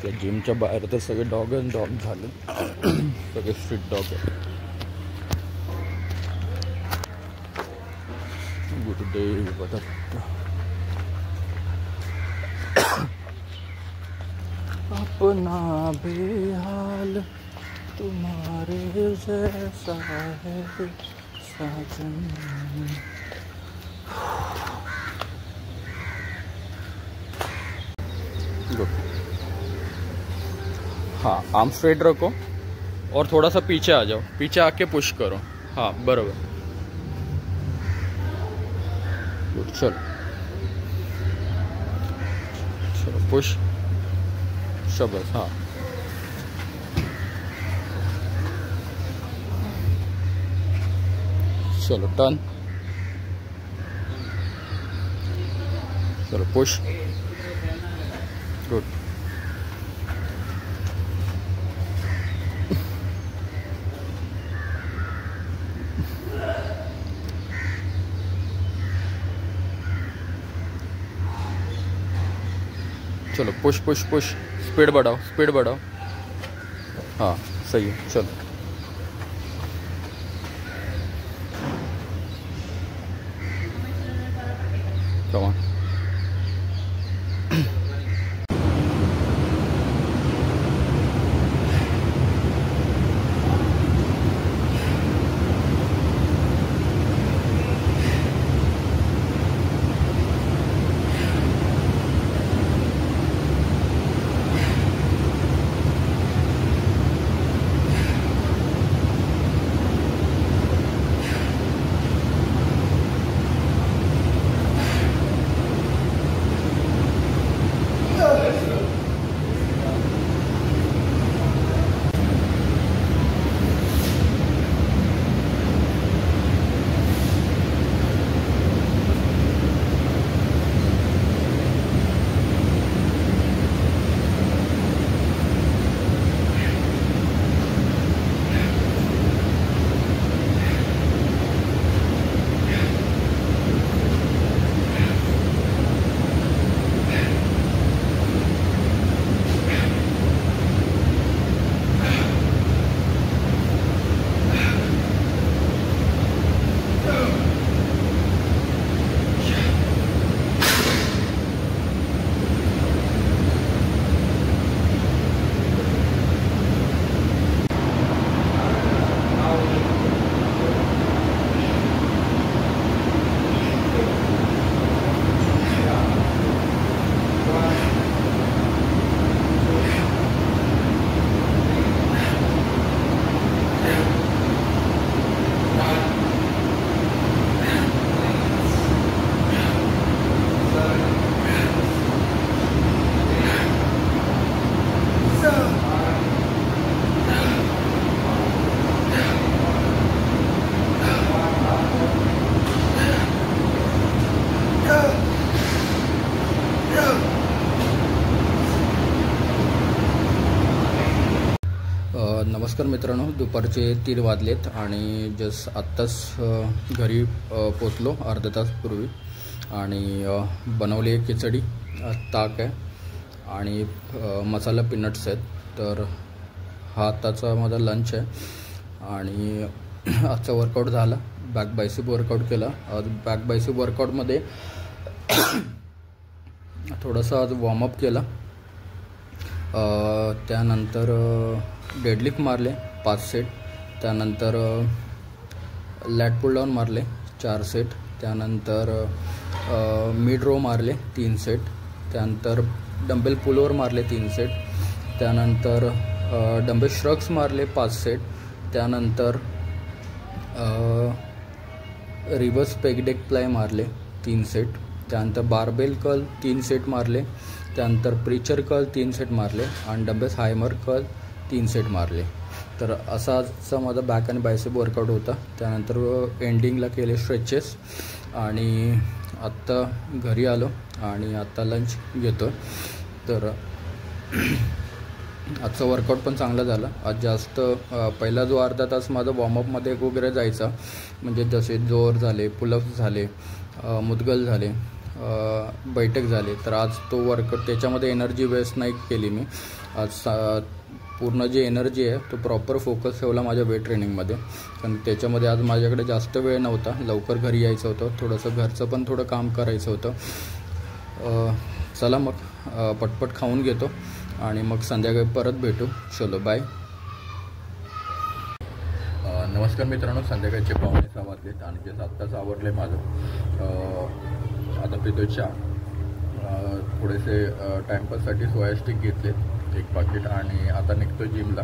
त्या जिमच्या बाहेर तर सगळे डॉग झाले, सगळे स्ट्रीट डॉग आहे. गुरुदेव दत्त. अपना बेहाल तुम्हारे जैसा है साजन. हाँ, आर्म स्ट्रेट रखो और थोड़ा सा पीछे आ जाओ, पीछे आके पुश करो. हाँ बराबर. गुड. चलो चलो पुश. शाबाश. हाँ चलो टर्न. चलो पुश. गुड. चलो पुश पुश पुश. स्पीड बढ़ाओ, स्पीड बढ़ाओ. हाँ सही है. चलो कम ऑन. नमस्कार मित्रांनो, दुपारचे 3 वाजलेत आणि जस्ट आत्ताच घरी पोचलो अर्धा तास पूर्वी. आणि बनवली आहे खिचडी, ताक आहे आणि मसाला पीनट्स आहेत. तर हा आत्ताचा माझा लंच आहे. आणि आजचा वर्कआउट झाला, बॅक बायसेप वर्कआउट केला. आज बॅक बायसेप वर्कआउटमध्ये थोडासा आज वॉर्मअप केला. त्यानंतर डेडलिफ्ट मारले 5 सेट. त्यानंतर लॅट पुल डाऊन मारले 4 सेट. त्यानंतर मिड रो मारले 3 सेट. त्यानंतर डंबेल पुलवर मारले 3 सेट. त्यानंतर डंबेल श्रग्स मारले 5 सेट. त्यानंतर रिवर्स पेग डेक प्लाय मारले 3 सेट. त्यानंतर बारबेल कर्ल 3 सेट मारले. त्यानंतर प्रीचर कर्ल 3 सेट मारले आणि डंबेल हायमर कर्ल 3 सेट मारले. तर असाचा माझा बॅक आणि बायसेप वर्कआउट होता. त्यानंतर एंडिंगला केले स्ट्रेचेस आणि आत्ता घरी आलो आणि आत्ता लंच घेतो. तर आजचा वर्कआउट पण चांगला झाला. आज जास्त पहिला जो अर्धा तास माझा वॉर्मअपमध्ये वगैरे जायचा, म्हणजे जसे जोर झाले, पुलअप्स झाले, मुदगल झाले, बैठक झाली, तर आज तो वर्कआउट त्याच्यामध्ये एनर्जी वेस्ट नाही केली मी. आज पूर्ण जे एनर्जी आहे तो प्रॉपर फोकस ठेवला माझ्या वेट ट्रेनिंगमध्ये. कारण त्याच्यामध्ये आज माझ्याकडे जास्त वेळ नव्हता, लवकर घरी यायचं होतं, थोडंसं घरचं पण थोडं काम करायचं होतं. चला मग पटपट खाऊन घेतो आणि मग संध्याकाळी परत भेटू. चलो बाय. नमस्कार मित्रांनो, संध्याकाळचे 5:15 वाजलेत आणि जे आत्ताच आवडले माझं. आता पितो चहा. थोडेसे टाईमपाससाठी सोया स्टिक घेतले 1 पाकिट आणि आता निघतो जिमला.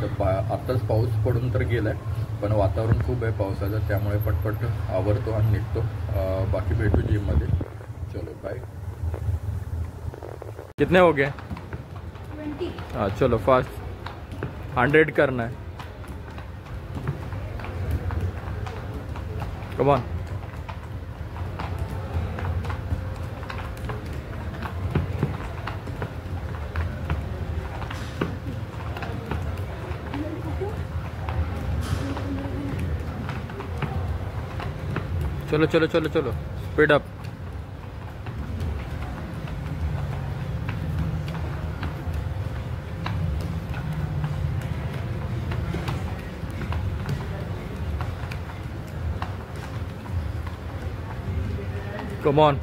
तर आत्ताच पाऊस पडून तर गेला आहे, पण वातावरण खूप आहे पावसाचं, त्यामुळे पटपट आवरतो आणि निघतो. बाकी भेटू जिममध्ये. चलो बाय. कितने हो गए? 20. हाँ चलो फास्ट 100 करना है. Come on. चलो चलो चलो चलो स्पीड अप. Come on.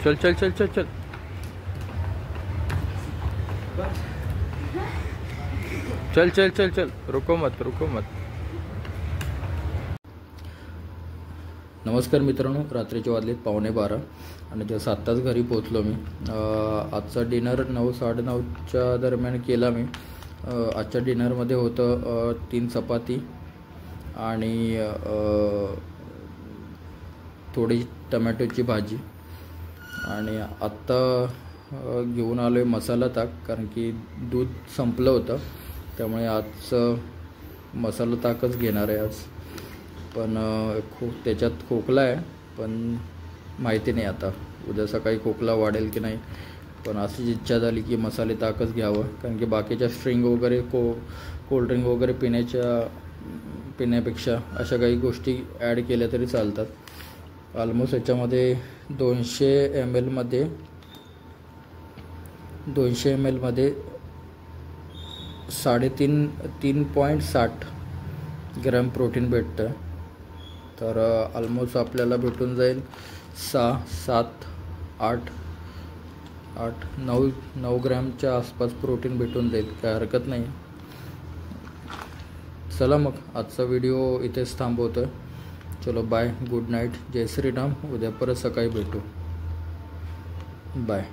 चल चल चल चल चल. चल चल चल चल. रुको मत, रुको मत. नमस्कार मित्रांनो, रात्रीचे वाजलेत 11:15 आणि जसं आत्ताच घरी पोचलो मी. आजचा डिनर 9-9:30च्या दरम्यान केला मी. आजच्या डिनरमध्ये होतं 3 चपाती आणि थोडी टमॅटोची भाजी. आणि आत्ता घेऊन आलो आहे मसाला ताक, कारण की दूध संपलं होतं, त्यामुळे आजचं मसाला ताकच घेणार आहे आज. पण त्याच्यात खोकला आहे, पण माहिती नाही आता उद्या सकाळी खोकला वाढेल की नाही. पण अशीच इच्छा झाली की मसाले ताकच घ्यावं, कारण की बाकीच्या स्ट्रिंग वगैरे कोल्ड्रिंक वगैरे पिण्यापेक्षा अशा काही गोष्टी ॲड केल्या तरी चालतात. ऑलमोस्ट याच्यामध्ये 200 ml मध्ये 3.60 ग्रॅम प्रोटीन भेटतं. तर ऑलमोस्ट आपल्याला भेटून जाईल 9 ग्रॅमच्या आसपास प्रोटीन भेटून जाईल, काय हरकत नाही. चला मग आजचा व्हिडिओ इथेच थांबवतो. चलो बाय, गुड नाईट, जय श्रीराम. उद्या परत सकाळी भेटू. बाय.